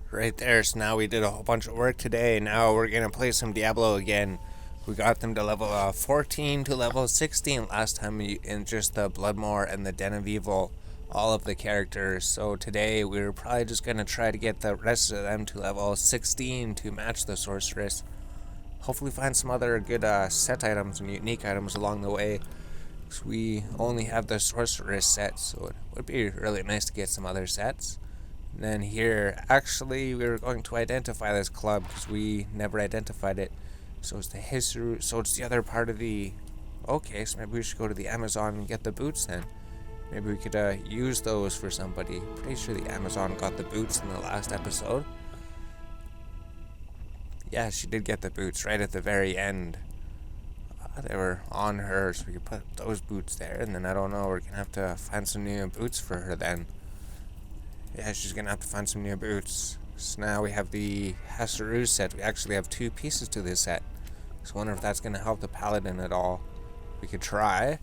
Right there, so now we did a whole bunch of work today. Now we're gonna play some Diablo again. We got them to level 14 to level 16 last time in just the Bloodmore and the Den of Evil, all of the characters. So today we're probably just gonna try to get the rest of them to level 16 to match the Sorceress. Hopefully find some other good set items and unique items along the way. Cause we only have the Sorceress set, so it would be really nice to get some other sets. And then here, actually, we were going to identify this club because we never identified it. So it's the history. So it's the other part of the. Okay, so maybe we should go to the Amazon and get the boots then. Maybe we could use those for somebody. Pretty sure the Amazon got the boots in the last episode. Yeah, she did get the boots right at the very end. They were on her, so we could put those boots there. And then I don't know, we're gonna have to find some new boots for her then. Yeah, she's gonna have to find some new boots. So now we have the Hasaru set. We actually have 2 pieces to this set. So I wonder if that's gonna help the Paladin at all. We could try.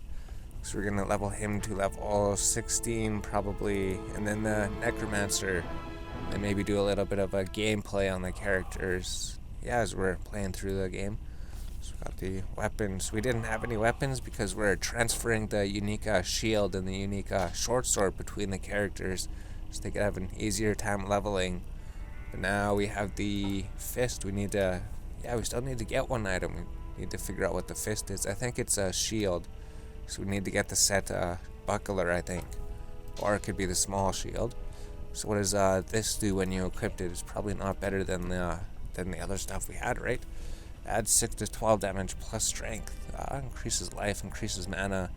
So we're gonna level him to level 16 probably. And then the Necromancer. And maybe do a little bit of a gameplay on the characters. Yeah, as we're playing through the game. So we got the weapons. We didn't have any weapons because we're transferring the unique shield and the unique short sword between the characters. So they could have an easier time leveling. But now we have the fist. We need to, we still need to get one item. We need to figure out what the fist is. I think it's a shield. So we need to get the set buckler, I think. Or it could be the small shield. So what does this do when you equip it? It's probably not better than the other stuff we had, right? Adds 6 to 12 damage plus strength. Increases life, increases mana.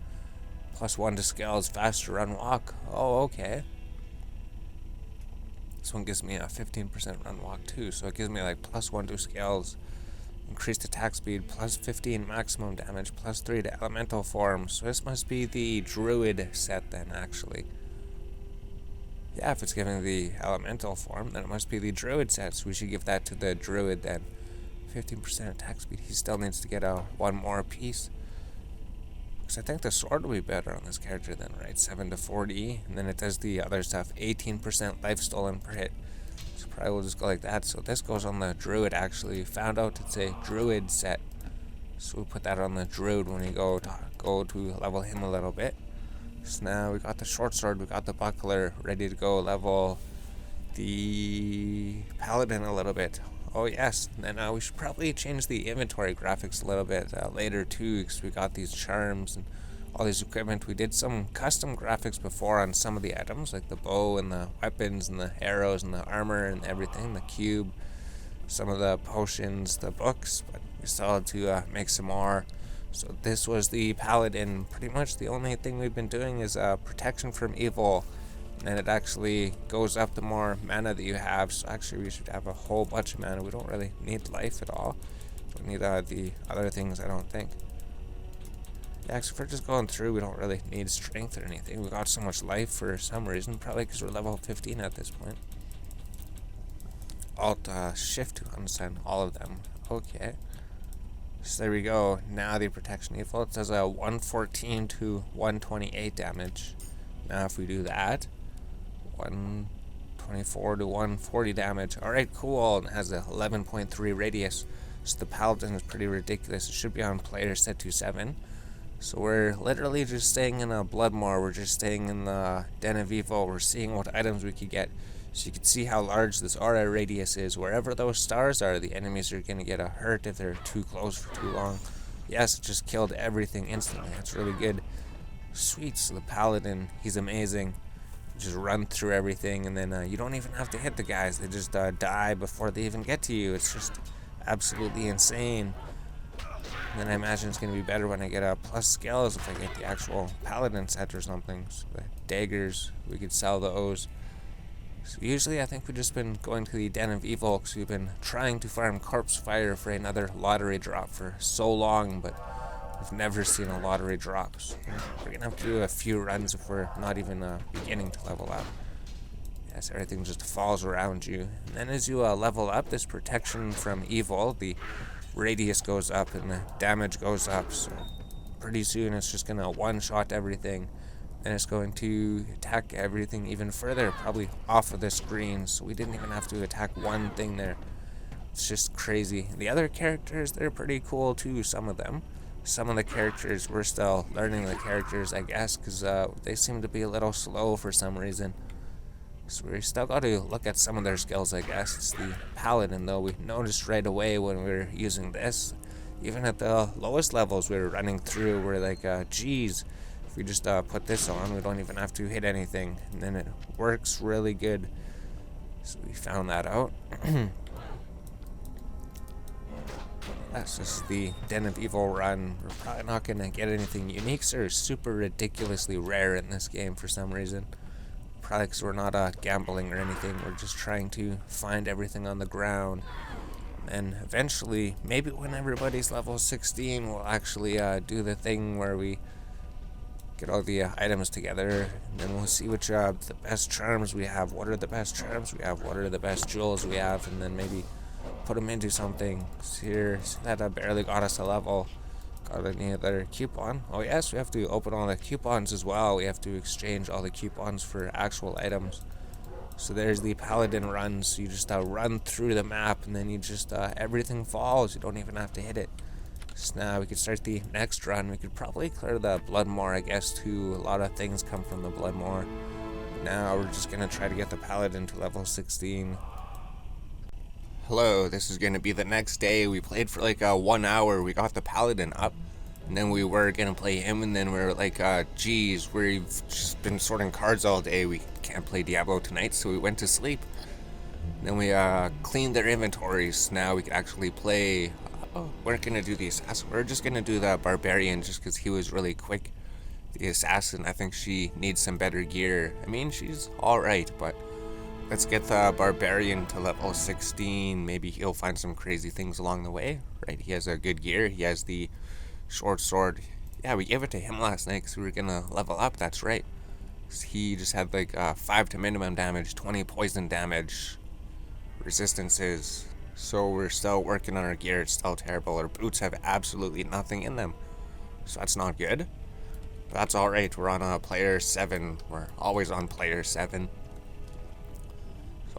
Plus 1 to skills, faster run walk. Oh, okay. This one gives me a 15% run walk too, so it gives me like plus 1 to skills, increased attack speed, plus 15 maximum damage, plus 3 to elemental form. So this must be the druid set then, actually. Yeah, if it's giving the elemental form, then it must be the druid set, so we should give that to the druid then. 15% attack speed. He still needs to get one more piece. Because I think the sword will be better on this character then, right? 7 to 40, and then it does the other stuff. 18% life stolen per hit. So probably we'll just go like that. So this goes on the druid actually. Found out it's a druid set. So we'll put that on the druid when we go to level him a little bit. So now we got the short sword, we got the buckler, ready to go level the paladin a little bit. Oh yes, and then we should probably change the inventory graphics a little bit later too, because we got these charms and all this equipment. We did some custom graphics before on some of the items, like the bow and the weapons and the arrows and the armor and everything, the cube, some of the potions, the books, but we still had to make some more. So this was the paladin. Pretty much the only thing we've been doing is protection from evil. And it actually goes up the more mana that you have. So actually we should have a whole bunch of mana. We don't really need life at all. We don't need the other things, I don't think. Yeah, so if we're just going through, we don't really need strength or anything. We got so much life for some reason. Probably because we're level 15 at this point. Alt shift to understand all of them. Okay. So there we go. Now the protection evil. It says 114 to 128 damage. Now if we do that, 124 to 140 damage. Alright, cool. And it has a 11.3 radius. So the paladin is pretty ridiculous. It should be on player set to 7. So we're literally just staying in a Bloodmore. We're just staying in the Den of Evil. We're seeing what items we could get. So you can see how large this aura radius is. Wherever those stars are, the enemies are going to get hurt if they're too close for too long. Yes, it just killed everything instantly. That's really good. Sweet. So the paladin, he's amazing. Just run through everything, and then you don't even have to hit the guys. They just die before they even get to you. It's just absolutely insane. And then I imagine it's going to be better when I get plus skills if I get the actual paladin set or something. So the daggers, we could sell those. So usually I think we've just been going to the Den of Evil because we've been trying to farm corpse fire for another lottery drop for so long, but I've never seen a lottery drop, so we're going to have to do a few runs if we're not even beginning to level up. Yes, everything just falls around you. And then as you level up, this protection from evil, the radius goes up and the damage goes up, so pretty soon it's just going to one-shot everything. and it's going to attack everything even further, probably off of the screen, so we didn't even have to attack one thing there. It's just crazy. The other characters, they're pretty cool too, some of them. Some of the characters, we're still learning the characters, I guess, because they seem to be a little slow for some reason. So we still got to look at some of their skills, I guess. It's the paladin, though. We noticed right away when we were using this. Even at the lowest levels we were running through, we're like, geez, if we just put this on, we don't even have to hit anything. And then it works really good. So we found that out. That's just the Den of Evil run. We're probably not going to get anything. Uniques are super ridiculously rare in this game for some reason. Probably because we're not gambling or anything. We're just trying to find everything on the ground. And eventually, maybe when everybody's level 16, we'll actually do the thing where we get all the items together. And then we'll see which the best charms we have. What are the best charms we have? What are the best jewels we have? And then maybe put them into something. Here, see that barely got us a level. Got any other coupon? Oh yes, we have to open all the coupons as well. We have to exchange all the coupons for actual items. So there's the paladin run. So you just run through the map, and then you just everything falls. You don't even have to hit it. So now we could start the next run. We could probably clear the Bloodmoor, I guess, too. A lot of things come from the Bloodmoor. Now we're just gonna try to get the paladin to level 16. Hello, this is going to be the next day. We played for like 1 hour. We got the paladin up, and then we were going to play him, and then we were like, geez, we've just been sorting cards all day. We can't play Diablo tonight, so we went to sleep. And then we cleaned their inventories. Now we can actually play. We're going to do the assassin. We're just going to do the barbarian just because he was really quick. The assassin, I think she needs some better gear. I mean, she's alright, but let's get the barbarian to level 16. Maybe he'll find some crazy things along the way, right? He has a good gear. He has the short sword. Yeah, we gave it to him last night because we were going to level up. That's right. He just had like 5 to minimum damage, 20 poison damage, resistances. So we're still working on our gear. It's still terrible. Our boots have absolutely nothing in them. So that's not good. But that's alright. We're on player 7. We're always on player 7.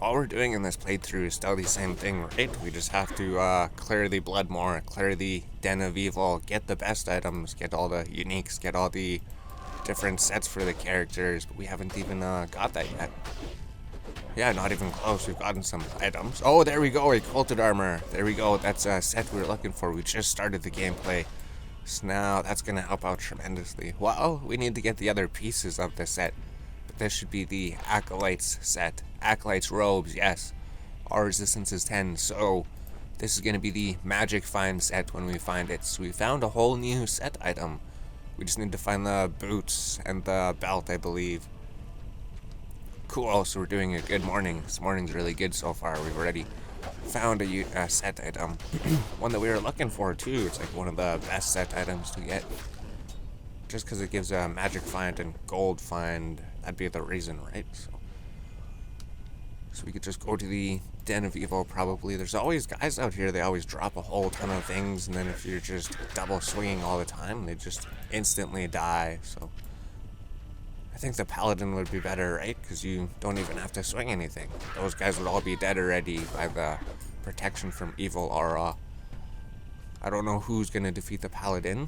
All we're doing in this playthrough is still the same thing, right? We just have to clear the Bloodmoor, clear the Den of Evil, get the best items, get all the uniques, get all the different sets for the characters, but we haven't even got that yet. Yeah, not even close. We've gotten some items. Oh, there we go, a Culted Armor. There we go, that's a set we were looking for. We just started the gameplay. So now that's going to help out tremendously. Well, we need to get the other pieces of the set. This should be the Acolytes set. Acolytes robes, yes. Our resistance is 10, so this is going to be the magic find set when we find it. So we found a whole new set item. We just need to find the boots and the belt, I believe. Cool, so we're doing a good morning. This morning's really good so far. We've already found a set item. One that we were looking for, too. It's like one of the best set items to get. Just because it gives a magic find and gold find. That'd be the reason, right? So we could just go to the Den of Evil, probably. There's always guys out here, they always drop a whole ton of things, and then if you're just double swinging all the time, they just instantly die. So I think the paladin would be better, right? Because you don't even have to swing anything. Those guys would all be dead already by the protection from evil aura. I don't know who's going to defeat the paladin.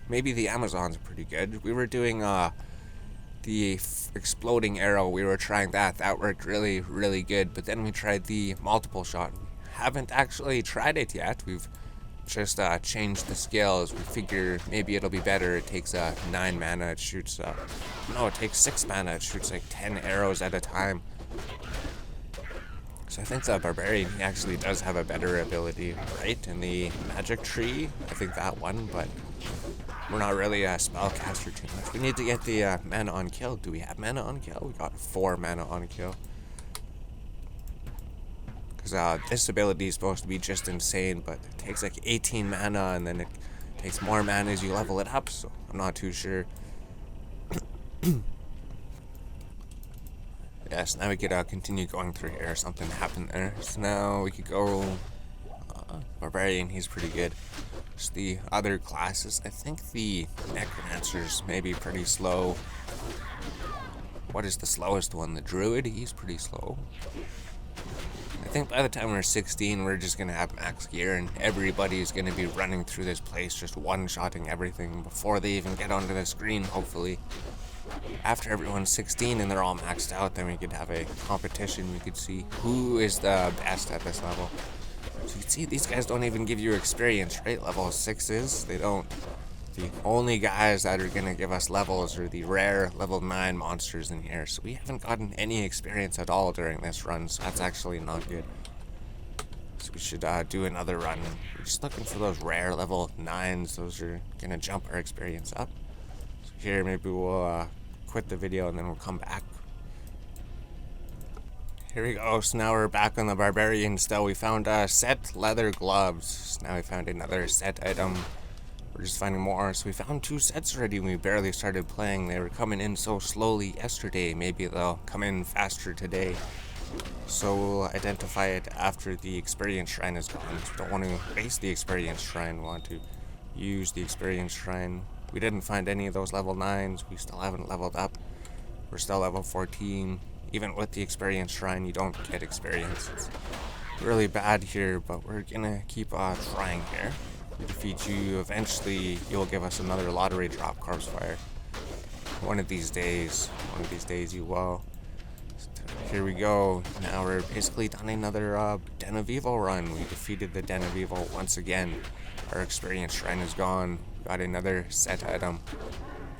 Maybe the Amazons are pretty good. We were doing the exploding arrow. We were trying that. That worked really, really good. But then we tried the multiple shot. We haven't actually tried it yet. We've just changed the skills. We figure maybe it'll be better. It takes 9 mana. It shoots... no, it takes 6 mana. It shoots like 10 arrows at a time. So I think the barbarian, he actually does have a better ability, right? In the magic tree, I think that one, but we're not really a spellcaster too much. We need to get the mana on kill. Do we have mana on kill? We got 4 mana on kill. Because this ability is supposed to be just insane, but it takes like 18 mana, and then it takes more mana as you level it up, so I'm not too sure. Yes, now we could continue going through here. Something happened there. So now we could go Barbarian, he's pretty good. Just the other classes, I think the Necromancer's maybe pretty slow. What is the slowest one? The Druid? He's pretty slow. I think by the time we're 16, we're just going to have max gear, and everybody's going to be running through this place just one-shotting everything before they even get onto the screen, hopefully. After everyone's 16 and they're all maxed out, then we could have a competition. We could see who is the best at this level. So you can see these guys don't even give you experience, right? Level 6s, they don't. The only guys that are going to give us levels are the rare level 9 monsters in here. So we haven't gotten any experience at all during this run, so that's actually not good. So we should do another run. We're just looking for those rare level 9s. Those are going to jump our experience up. So here, maybe we'll quit the video and then we'll come back. Here we go. So now we're back on the Barbarian still. We found set leather gloves. So now we found another set item. We're just finding more. So we found 2 sets already when we barely started playing. They were coming in so slowly yesterday. Maybe they'll come in faster today. So we'll identify it after the experience shrine is gone. So we don't want to waste the experience shrine. We want to use the experience shrine. We didn't find any of those level 9s. We still haven't leveled up. We're still level 14. Even with the experience shrine, you don't get experience. It's really bad here, but we're gonna keep trying here. We defeat you, eventually you'll give us another lottery drop, Corpse Fire. One of these days you will. So here we go. Now we're basically done another Den of Evil run. We defeated the Den of Evil once again. Our experience shrine is gone. We got another set item.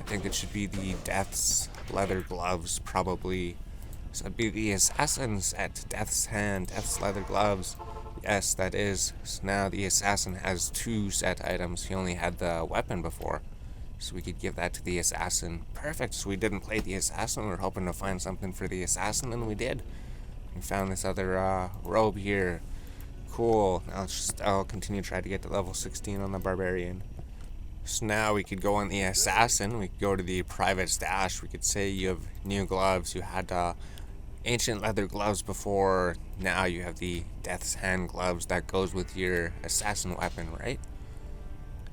I think it should be the Death's leather gloves, probably. So it'd be the Assassin set, Death's Hand, Death's leather gloves. Yes, that is. So now the Assassin has 2 set items. He only had the weapon before. So we could give that to the Assassin. Perfect. So we didn't play the Assassin. We were hoping to find something for the Assassin, and we did. We found this other robe here. Cool. Now I'll continue to try to get to level 16 on the Barbarian. So now we could go on the Assassin. We could go to the private stash. We could say you have new gloves. You had ancient leather gloves before. Now you have the Death's Hand gloves that goes with your assassin weapon, right?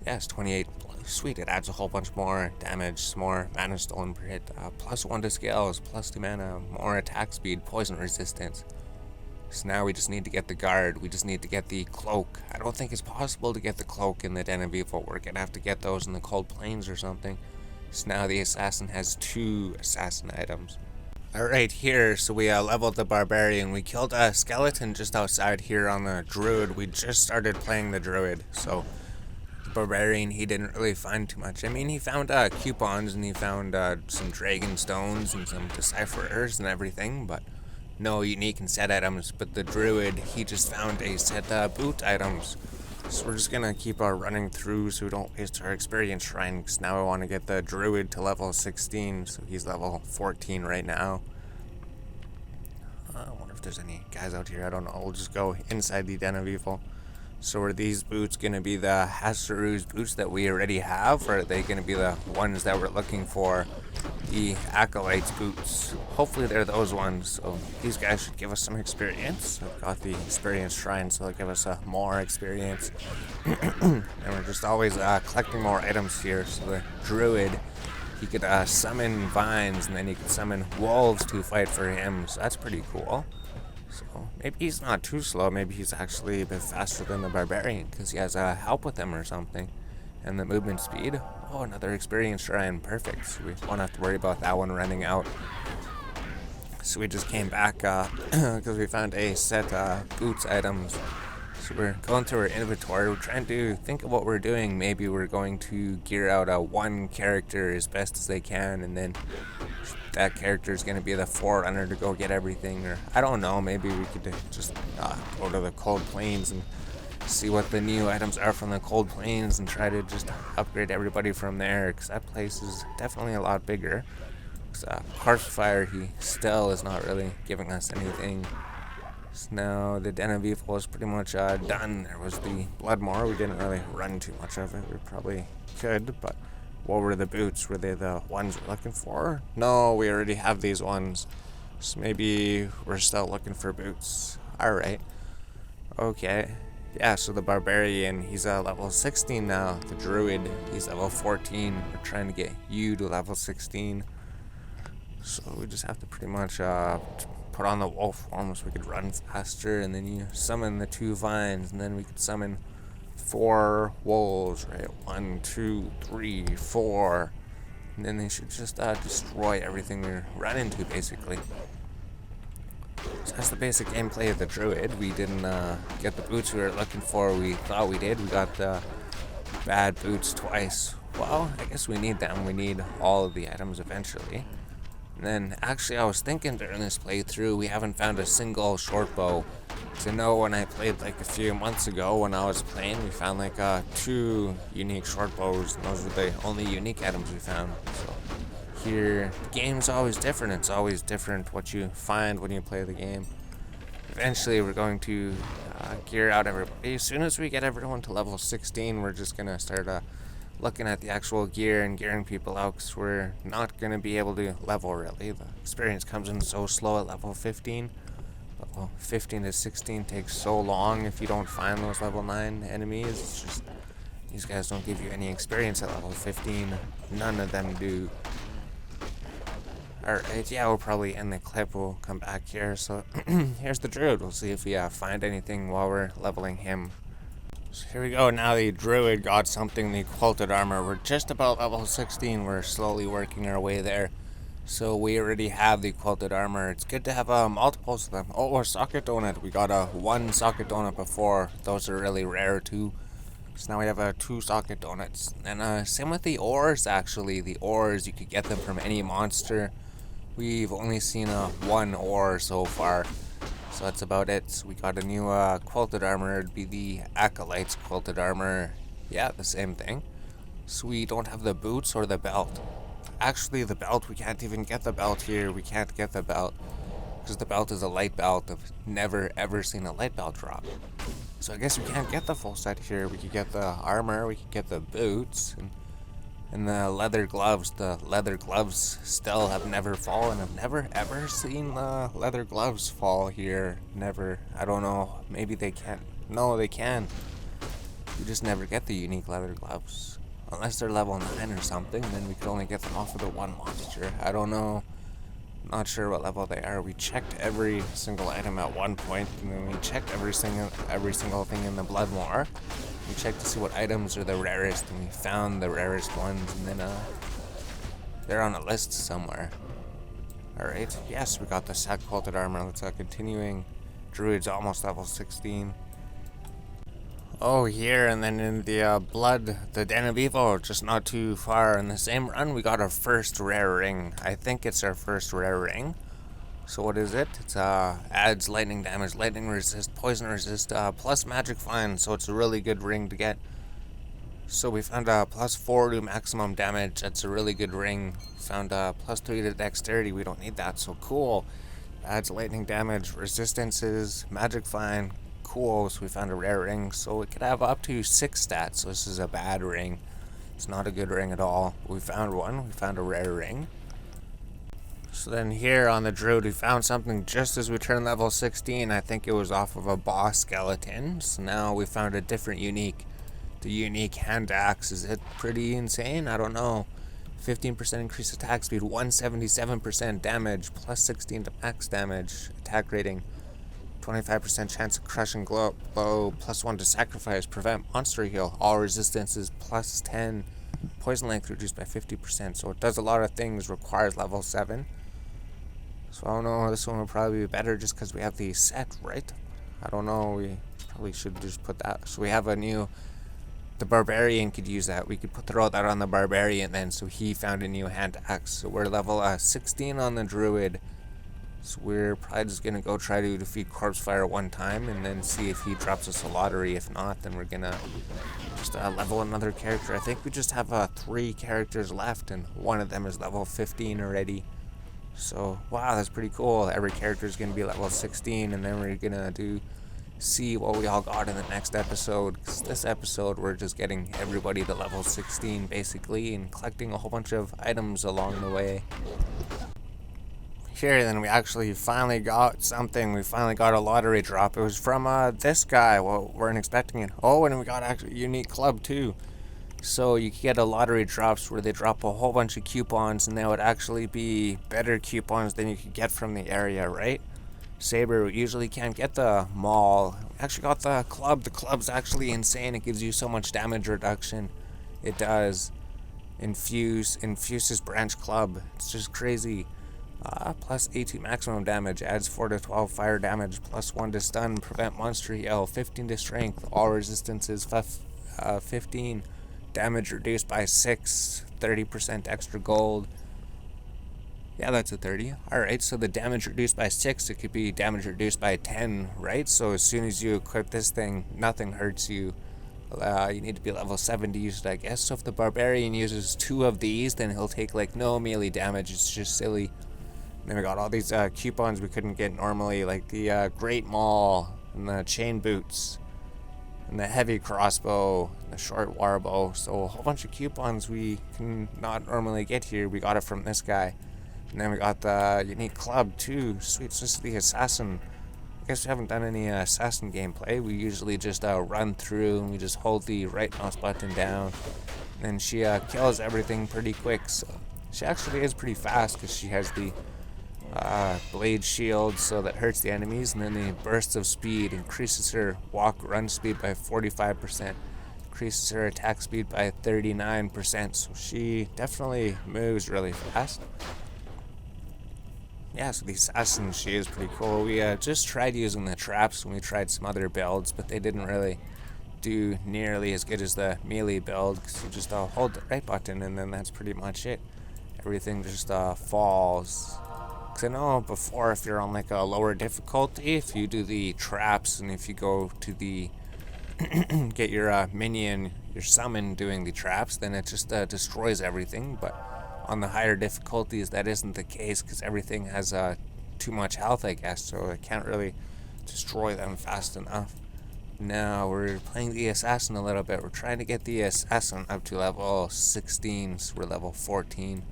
Yes, 28. Sweet, it adds a whole bunch more damage, some more mana stolen per hit, +1 to scales, +2 mana, more attack speed, poison resistance. So now we just need to get the guard. We just need to get the cloak. I don't think it's possible to get the cloak in the Den of Evil. We're gonna have to get those in the Cold Plains or something. So now the assassin has 2 assassin items. Alright, here, so we leveled the Barbarian. We killed a skeleton just outside here on the Druid. We just started playing the Druid, so the Barbarian, he didn't really find too much. I mean, he found coupons, and he found some dragon stones and some decipherers and everything, but no unique and set items. But the Druid, he just found a set boot items. So we're just gonna keep running through so we don't waste our experience shrine, because now I want to get the Druid to level 16, so he's level 14 right now. I wonder if there's any guys out here. I don't know. We'll just go inside the Den of Evil. So are these boots gonna be the Hasaru's boots that we already have, or are they gonna be the ones that we're looking for? The Acolyte's boots. Hopefully they're those ones. So these guys should give us some experience. I've got the experience shrine, so they'll give us more experience. And we're just always collecting more items here. So the Druid, he could summon vines, and then he could summon wolves to fight for him. So that's pretty cool. So maybe he's not too slow. Maybe he's actually a bit faster than the Barbarian, because he has help with him or something. And the movement speed. Oh, another experience shrine. Perfect. So we won't have to worry about that one running out. So we just came back because we found a set boots items. So we're going through our inventory. We're trying to think of what we're doing. Maybe we're going to gear out one character as best as they can, and then that character is going to be the forerunner to go get everything. Or I don't know. Maybe we could just go to the Cold Plains and see what the new items are from the Cold Plains and try to just upgrade everybody from there, because that place is definitely a lot bigger. Corpse Fire, he still is not really giving us anything. So now the Den of Evil is pretty much done. There was the Bloodmore. We didn't really run too much of it. We probably could, but what were the boots? Were they the ones we're looking for? No, we already have these ones. So maybe we're still looking for boots. Alright. Okay. Yeah, so the barbarian, he's level 16 now. The druid, he's level 14. We're trying to get you to level 16. So we just have to pretty much put on the wolf form so we could run faster, and then you summon the 2 vines, and then we could summon 4 wolves, right? 1, 2, 3, 4. And then they should just destroy everything we run into, basically. So that's the basic gameplay of the druid. We didn't get the boots we were looking for. We thought we did. We got the bad boots twice. Well, I guess we need them. We need all of the items eventually. And then, actually, I was thinking during this playthrough, we haven't found a single short bow. To know when I played like a few months ago when I was playing, we found like 2 unique short bows, and those were the only unique items we found. So here, the game's always different. It's always different what you find when you play the game. Eventually, we're going to gear out everybody. As soon as we get everyone to level 16, we're just going to start looking at the actual gear and gearing people out, because we're not going to be able to level really. The experience comes in so slow at level 15. Level 15 to 16 takes so long if you don't find those level 9 enemies. It's just, these guys don't give you any experience at level 15. None of them do. Alright, yeah, we'll probably end the clip. We'll come back here. So here's the druid. We'll see if we find anything while we're leveling him. So here we go. Now the druid got something, the quilted armor. We're just about level 16. We're slowly working our way there. So we already have the quilted armor. It's good to have multiples of them. Oh, a socket donut. We got a 1 socket donut before. Those are really rare too. So now we have 2 socket donuts. And same with the ores, actually. The ores, you could get them from any monster. We've only seen 1 ore so far. So that's about it. So we got a new quilted armor. It'd be the Acolyte's quilted armor. Yeah, the same thing. So we don't have the boots or the belt. Actually, the belt, we can't even get the belt here. We can't get the belt because the belt is a light belt. I've never ever seen a light belt drop. So I guess we can't get the full set here. We could get the armor, we could get the boots, and the leather gloves. The leather gloves still have never fallen. I've never ever seen the leather gloves fall here. Never. I don't know. Maybe they can't. No, they can. We just never get the unique leather gloves. Unless they're level 9 or something, then we could only get them off of the 1 monster. I don't know. Not sure what level they are. We checked every single item at one point, and then we checked every single thing in the Bloodmoor. We checked to see what items are the rarest, and we found the rarest ones, and then they're on a list somewhere. Alright, yes, we got the sack quilted armor. Let's continuing. Druid's almost level 16. Oh, here, and then in the Blood, the Den of Evil, just not too far in the same run, we got our first rare ring. I think it's our first rare ring. So what is it? It's adds lightning damage, lightning resist, poison resist, plus magic fine, so it's a really good ring to get. So we found plus 4 to maximum damage. That's a really good ring. Found plus 3 to dexterity. We don't need that, so cool. Adds lightning damage, resistances, magic fine. Cool, so we found a rare ring, so it could have up to 6 stats, so this is a bad ring. It's not a good ring at all. We found one, we found a rare ring. So then here on the druid, we found something just as we turned level 16. I think it was off of a boss skeleton. So now we found a different unique. The unique hand axe, is it pretty insane? I don't know. 15% increased attack speed, 177% damage, plus 16 to max damage, attack rating. 25% chance of crushing blow, plus 1 to sacrifice, prevent monster heal, all resistances plus 10, poison length reduced by 50%, so it does a lot of things, requires level 7. So I don't know, this one will probably be better just because we have the set, right? I don't know, we probably should just put that. So we have a new, the barbarian could use that. We could throw that on the barbarian then, so he found a new hand axe. So we're level 16 on the druid. So we're probably just going to go try to defeat Corpse Fire one time and then see if he drops us a lottery. If not, then we're going to just level another character. I think we just have 3 characters left and one of them is level 15 already. So, wow, that's pretty cool. Every character is going to be level 16 and then we're going to see what we all got in the next episode. 'Cause this episode, we're just getting everybody to level 16 basically and collecting a whole bunch of items along the way. here, then we actually finally got something. We finally got a lottery drop. It was from this guy. Well, we weren't expecting it. Oh, and we got actually a unique club too. So you could get a lottery drops where they drop a whole bunch of coupons, and they would actually be better coupons than you could get from the area, right? Saber usually can't get the mall. Actually got the club. The club's actually insane. It gives you so much damage reduction. It does. Infuses branch club. It's just crazy. Plus 18 maximum damage, adds 4 to 12 fire damage, plus 1 to stun, prevent monster heal, 15 to strength, all resistances 15, damage reduced by 6, 30% extra gold. Yeah, that's a 30. Alright, so the damage reduced by 6, it could be damage reduced by 10, right? So as soon as you equip this thing, nothing hurts you. You need to be level 7 to use it, I guess. So if the barbarian uses 2 of these, then he'll take like no melee damage. It's just silly. Then we got all these coupons we couldn't get normally, like the Great Maul, and the chain boots, and the heavy crossbow, and the short warbow. So a whole bunch of coupons we can not normally get here. We got it from this guy. And then we got the unique club too. Sweet, this is the assassin. I guess we haven't done any assassin gameplay. We usually just run through and we just hold the right mouse button down. And then she kills everything pretty quick. So she actually is pretty fast because she has the blade shield, so that hurts the enemies, and then the bursts of speed increases her run speed by 45%, increases her attack speed by 39%, so she definitely moves really fast. Yeah, so the assassin, she is pretty cool. We just tried using the traps when we tried some other builds, but they didn't really do nearly as good as the melee build, because you just hold the right button and then that's pretty much it. Everything just falls. Because I know before, if you're on like a lower difficulty, if you do the traps and if you go to the get your minion, your summon doing the traps, then it just destroys everything. But on the higher difficulties, that isn't the case because everything has too much health, I guess, so it can't really destroy them fast enough. Now we're playing the assassin a little bit. We're trying to get the assassin up to level 16, so we're level 14.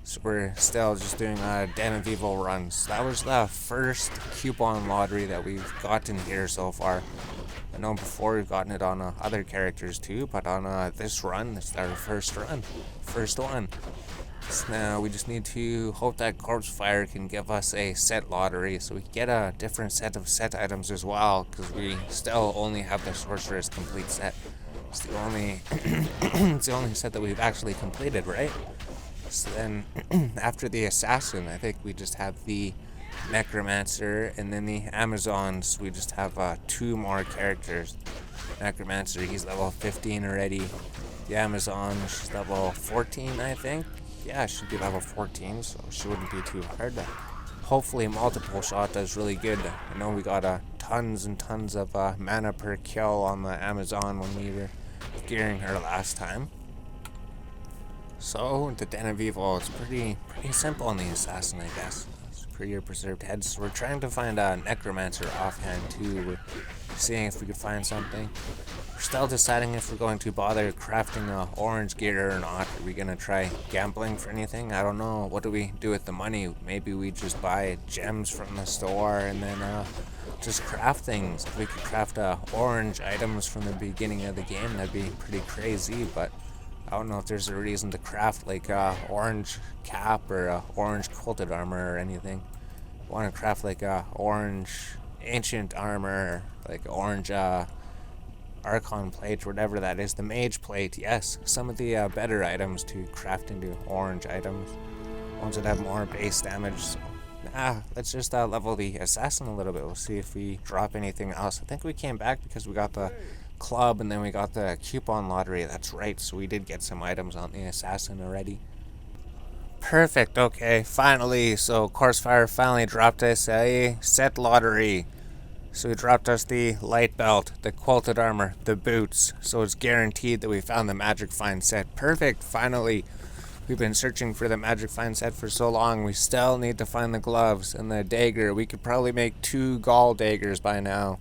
So we're still just doing Den of Evil runs. That was the first coupon lottery that we've gotten here so far. I know before we've gotten it on other characters too, but on this run, it's our first run. First one. So now we just need to hope that Corpse Fire can give us a set lottery so we can get a different set of set items as well, because we still only have the Sorcerer's complete set. It's the only, it's the only set that we've actually completed, right? So then, after the Assassin, I think we just have the Necromancer, and then the Amazons, we just have 2 more characters. Necromancer, he's level 15 already. The Amazon, she's level 14, I think. Yeah, she should be level 14, so she wouldn't be too hard. Hopefully, multiple shot does really good. I know we got tons and tons of mana per kill on the Amazon when we were gearing her last time. So, the Den of Evil, it's pretty simple on the Assassin, I guess. It's for your preserved heads. We're trying to find a Necromancer offhand, too. We're seeing if we could find something. We're still deciding if we're going to bother crafting orange gear or not. Are we going to try gambling for anything? I don't know. What do we do with the money? Maybe we just buy gems from the store and then just craft things. If we could craft orange items from the beginning of the game, that'd be pretty crazy, but I don't know if there's a reason to craft like orange cap or orange quilted armor or anything. I want to craft like orange ancient armor, like orange Archon plate, whatever that is. The mage plate, yes. Some of the better items to craft into orange items. Ones that have more base damage. So, let's just level the assassin a little bit. We'll see if we drop anything else. I think we came back because we got the club and then we got the coupon lottery. That's right, so we did get some items on the assassin already. Perfect, okay, finally. So Corsefire finally dropped us a set lottery. So he dropped us the light belt, the quilted armor, the boots. So it's guaranteed that we found the Magic Find set. Perfect, finally. We've been searching for the Magic Find set for so long. We still need to find the gloves and the dagger. We could probably make 2 gall daggers by now.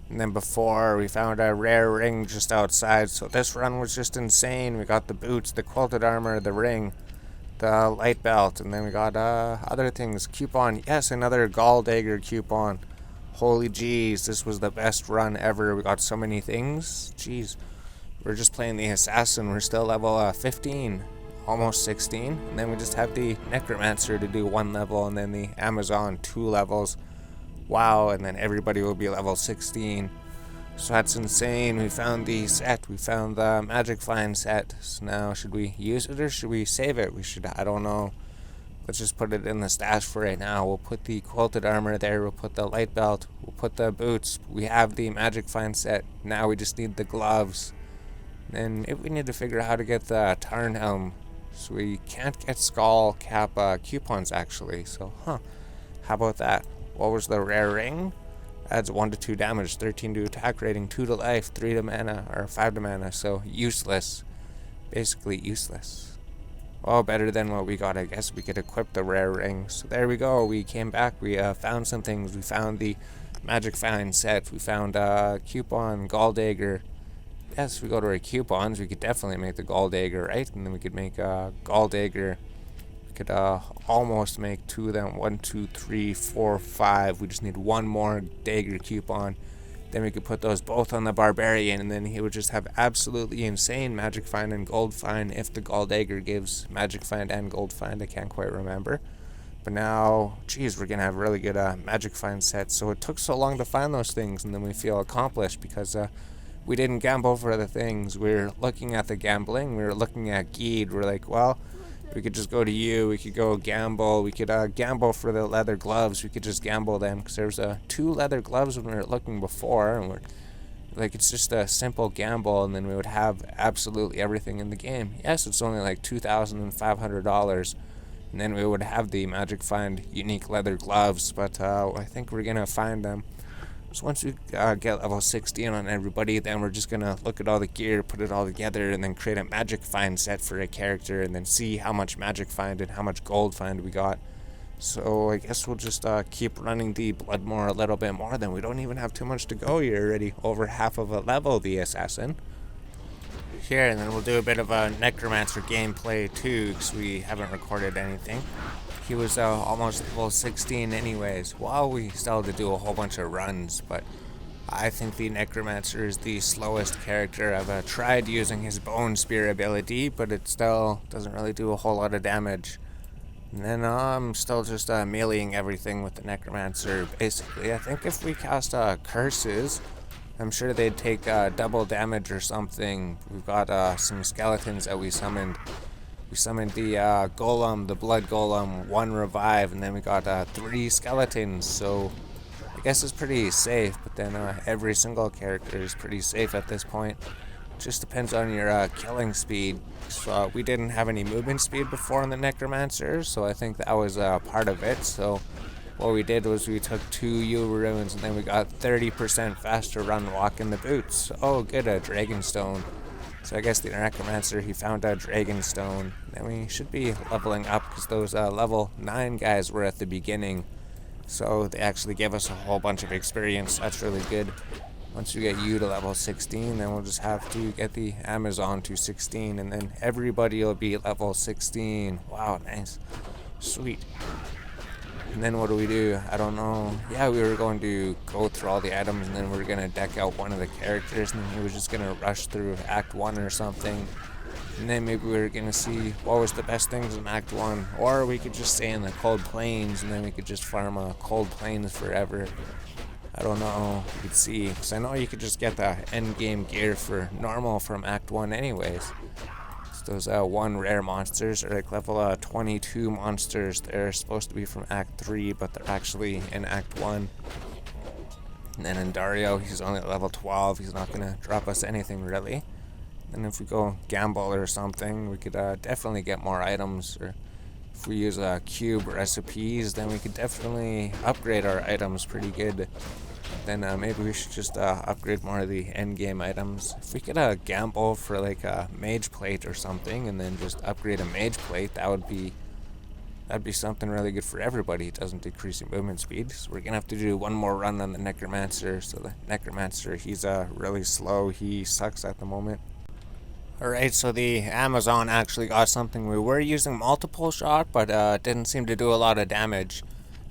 And then before, we found a rare ring just outside. So this run was just insane. We got the boots, the quilted armor, the ring, the light belt, and then we got other things. Coupon, yes, another Gall Dagger coupon. Holy jeez, this was the best run ever. We got so many things. Jeez, we're just playing the assassin. We're still level 15, almost 16, and then we just have the necromancer to do 1 level, and then the Amazon 2 levels. Wow, and then everybody will be level 16. So that's insane. We found the set. We found the magic find set. So now, should we use it or should we save it? We should, I don't know. Let's just put it in the stash for right now. We'll put the quilted armor there. We'll put the light belt. We'll put the boots. We have the magic find set. Now we just need the gloves. And we need to figure out how to get the Tarn helm. So we can't get skull cap coupons actually. So, how about that? What was the rare ring? Adds 1 to 2 damage, 13 to attack rating, 2 to life, 3 to mana, or 5 to mana, so useless. Basically useless. Well, better than what we got, I guess. We could equip the rare ring. So there we go, we came back, we found some things. We found the magic find set, we found coupon, Gall Dagger. Yes, if we go to our coupons, we could definitely make the Gall Dagger, right? And then we could make Gall Dagger. We could almost make 2 of them. 1, 2, 3, 4, 5. We just need 1 more dagger coupon. Then we could put those both on the barbarian, and then he would just have absolutely insane magic find and gold find if the Gall Dagger gives magic find and gold find. I can't quite remember. But now, geez, we're gonna have really good magic find sets. So it took so long to find those things, and then we feel accomplished because we didn't gamble for the things. We're looking at the gambling. We were looking at Geed. We're like, well, we could just go to you, we could go gamble, we could gamble for the leather gloves, we could just gamble them, because there's 2 leather gloves when we were looking before, and we're like, it's just a simple gamble, and then we would have absolutely everything in the game. Yes, it's only like $2,500, and then we would have the magic find unique leather gloves, but I think we're gonna find them. So once we get level 16 on everybody, then we're just going to look at all the gear, put it all together, and then create a magic find set for a character, and then see how much magic find and how much gold find we got. So I guess we'll just keep running the Bloodmore a little bit more. Then we don't even have too much to go. You're already over half of a level, the assassin. Here, and then we'll do a bit of a necromancer gameplay too, because we haven't recorded anything. He was almost level 16 anyways. Well, we still had to do a whole bunch of runs, but I think the necromancer is the slowest character. I've tried using his bone spear ability, but it still doesn't really do a whole lot of damage. And then I'm still just meleeing everything with the necromancer. Basically, I think if we cast curses, I'm sure they'd take double damage or something. We've got some skeletons that we summoned. We summoned the golem, the blood golem, 1 revive, and then we got 3 skeletons, so I guess it's pretty safe, but then every single character is pretty safe at this point. Just depends on your killing speed. So we didn't have any movement speed before on the necromancer, so I think that was part of it. So what we did was we took 2 U runes, and then we got 30% faster run walk in the boots. Oh good, a dragonstone. So I guess the necromancer, he found a dragonstone. And we should be leveling up, because those level 9 guys were at the beginning. So they actually gave us a whole bunch of experience. That's really good. Once we get you to level 16, then we'll just have to get the Amazon to 16, and then everybody will be level 16. Wow, nice. Sweet. And then what do? I don't know. Yeah, we were going to go through all the items, and then we were going to deck out one of the characters, and then he was just going to rush through Act 1 or something. And then maybe we were going to see what was the best things in Act 1. Or we could just stay in the Cold Plains, and then we could just farm Cold Plains forever. I don't know. We could see. Because I know you could just get the endgame gear for normal from Act 1 anyways. So those 1 rare monsters are like level 22 monsters. They're supposed to be from Act 3, but they're actually in Act 1. And then in Dario, he's only at level 12. He's not going to drop us anything really. And if we go gamble or something, we could definitely get more items. Or if we use cube recipes, then we could definitely upgrade our items pretty good. Then maybe we should just upgrade more of the endgame items. If we could gamble for like a mage plate or something, and then just upgrade a mage plate, that'd be something really good for everybody. It doesn't decrease your movement speed. So we're gonna have to do 1 more run on the necromancer. So the necromancer, he's really slow. He sucks at the moment. Alright, so the Amazon actually got something. We were using multiple shot, but it didn't seem to do a lot of damage.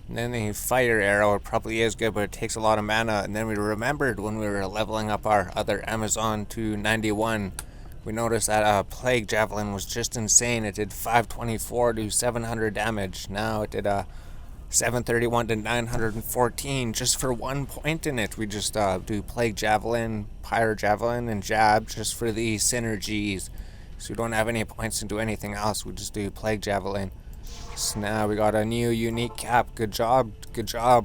And then the fire arrow, it probably is good, but it takes a lot of mana. And then we remembered when we were leveling up our other Amazon to 91, we noticed that Plague Javelin was just insane. It did 524 to 700 damage. Now it did 731 to 914 just for 1 point in it. We just do Plague Javelin, Pyre Javelin, and Jab just for the synergies. So we don't have any points to do anything else. We just do Plague Javelin. So now we got a new unique cap. Good job,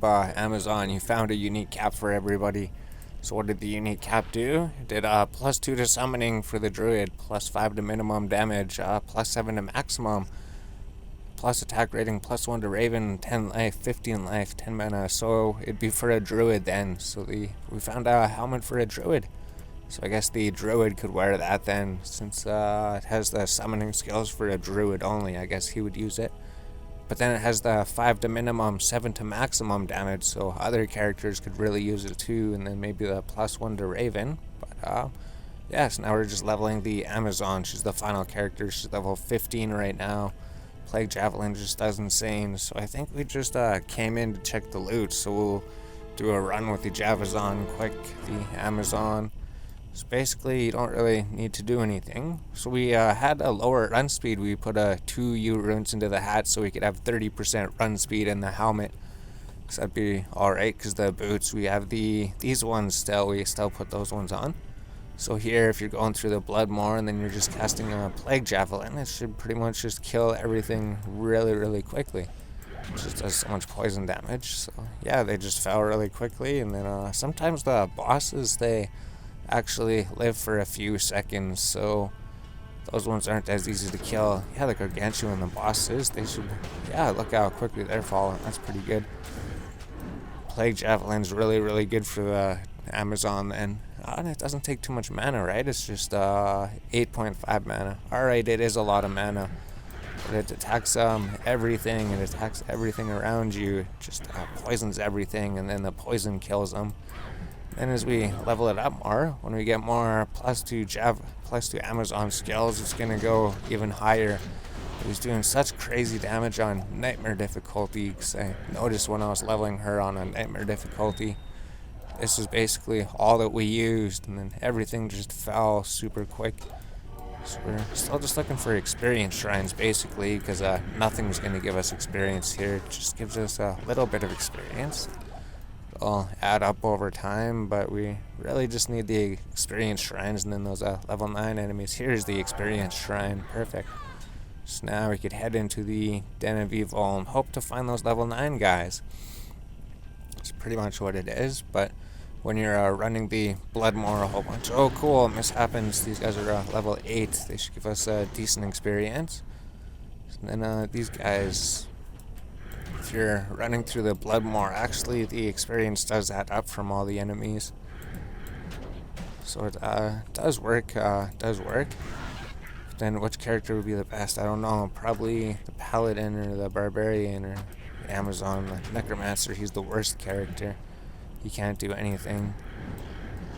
Amazon. You found a unique cap for everybody. So what did the unique cap do? It did +2 to summoning for the druid, +5 to minimum damage, +7 to maximum, plus attack rating, +1 to Raven, 10 life, 15 life, 10 mana. So it'd be for a druid then. So we found a helmet for a druid. So I guess the druid could wear that then, since it has the summoning skills for a druid only. I guess he would use it. But then it has the 5 to minimum, 7 to maximum damage, so other characters could really use it too, and then maybe the +1 to Raven. But yeah, so now we're just leveling the Amazon. She's the final character. She's level 15 right now. Plague Javelin just does insane. So I think we just came in to check the loot. So we'll do a run with the Javazon quick, the Amazon. So basically, you don't really need to do anything. So we had a lower run speed. We put 2 U runes into the hat so we could have 30% run speed in the helmet. So that'd be alright, because the boots, we have these ones still. We still put those ones on. So here, if you're going through the Bloodmore and then you're just casting a Plague Javelin, it should pretty much just kill everything really, really quickly. It just does so much poison damage. So yeah, they just fell really quickly. And then sometimes the bosses, they actually live for a few seconds, so those ones aren't as easy to kill. Yeah, the Gargantuan, the bosses, they should, yeah, look how quickly they're falling. That's pretty good. Plague Javelin's really, really good for the Amazon then. And it doesn't take too much mana, right? It's just 8.5 mana. Alright, it is a lot of mana, but it attacks everything. It attacks everything around you. It just poisons everything, and then the poison kills them. And as we level it up more, when we get more +2 Amazon skills, it's going to go even higher. It was doing such crazy damage on Nightmare difficulty, because I noticed when I was leveling her on a Nightmare difficulty, this was basically all that we used, and then everything just fell super quick. So we're still just looking for experience shrines, basically, because nothing's going to give us experience here. It just gives us a little bit of experience. It'll add up over time, but we really just need the experience shrines, and then those level 9 enemies. Here's the experience shrine. Perfect. So now we could head into the Den of Evil and hope to find those level 9 guys. That's pretty much what it is, but when you're running the Bloodmore a whole bunch. Oh, cool, mishappens. These guys are level 8. They should give us a decent experience. And then these guys, if you're running through the Bloodmore, actually the experience does add up from all the enemies. So it does work, But then which character would be the best? I don't know. Probably the Paladin or the Barbarian or the Amazon. The Necromancer, he's the worst character. He can't do anything.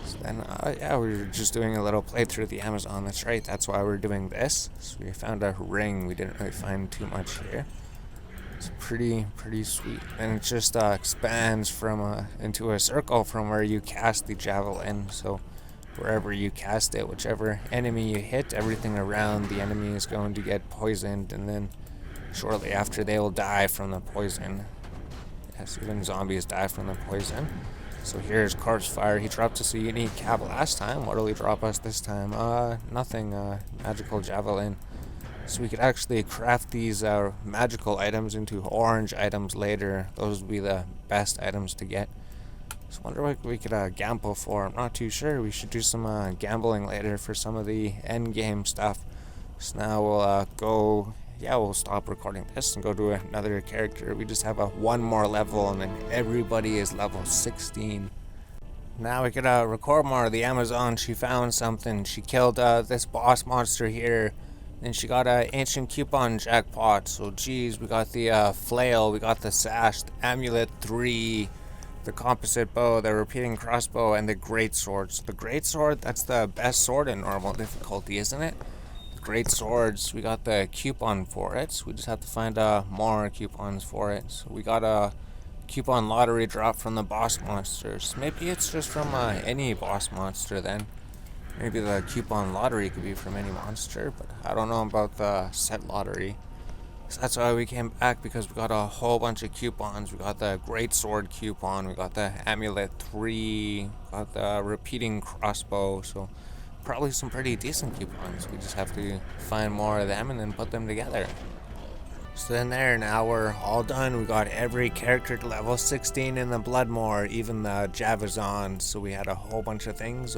So then, yeah, we were just doing a little playthrough of the Amazon. That's right, that's why we're doing this. So we found a ring. We didn't really find too much here. It's pretty sweet. And it just expands from into a circle from where you cast the javelin. So wherever you cast it, whichever enemy you hit, everything around the enemy is going to get poisoned, and then shortly after they will die from the poison. Yes, even zombies die from the poison. So here's Corpse Fire. He dropped us a unique cap last time. What will he drop us this time? Nothing. Magical Javelin. So we could actually craft these magical items into orange items later. Those would be the best items to get. So I wonder what we could gamble for. I'm not too sure. We should do some gambling later for some of the end game stuff. So now we'll go. Yeah, we'll stop recording this and go to another character. We just have one more level, and then everybody is level 16. Now we could record more of the Amazon. She found something. She killed this boss monster here. Then she got an ancient coupon jackpot. So geez, we got the flail, we got the sash, the amulet 3, the composite bow, the repeating crossbow, and the great sword. So the great sword, that's the best sword in normal difficulty, isn't it? The great swords, we got the coupon for it. So we just have to find more coupons for it. So we got a coupon lottery drop from the boss monsters. Maybe it's just from any boss monster then. Maybe the coupon lottery could be from any monster, but I don't know about the set lottery. So that's why we came back, because we got a whole bunch of coupons. We got the Great Sword coupon, we got the Amulet 3, got the Repeating Crossbow, so probably some pretty decent coupons. We just have to find more of them and then put them together. So then there, now we're all done. We got every character to level 16 in the Bloodmore, even the Javazon, so we had a whole bunch of things.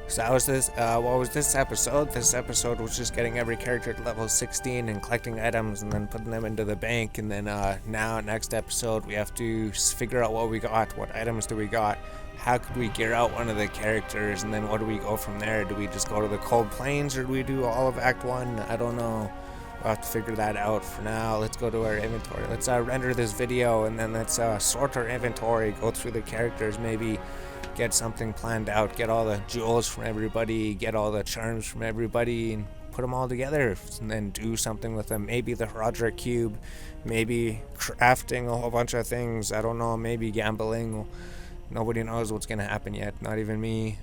So that was this, what was this episode? This episode was just getting every character to level 16 and collecting items and then putting them into the bank. And then now, next episode, we have to figure out what we got, what items do we got, how could we gear out one of the characters, and then what do we go from there? Do we just go to the Cold Plains, or do we do all of Act 1? I don't know. We'll have to figure that out. For now, let's go to our inventory. Let's render this video, and then let's sort our inventory, go through the characters, maybe get something planned out, get all the jewels from everybody, get all the charms from everybody, and put them all together, and then do something with them. Maybe the Roderick Cube, maybe crafting a whole bunch of things, I don't know, maybe gambling. Nobody knows what's gonna happen yet, not even me.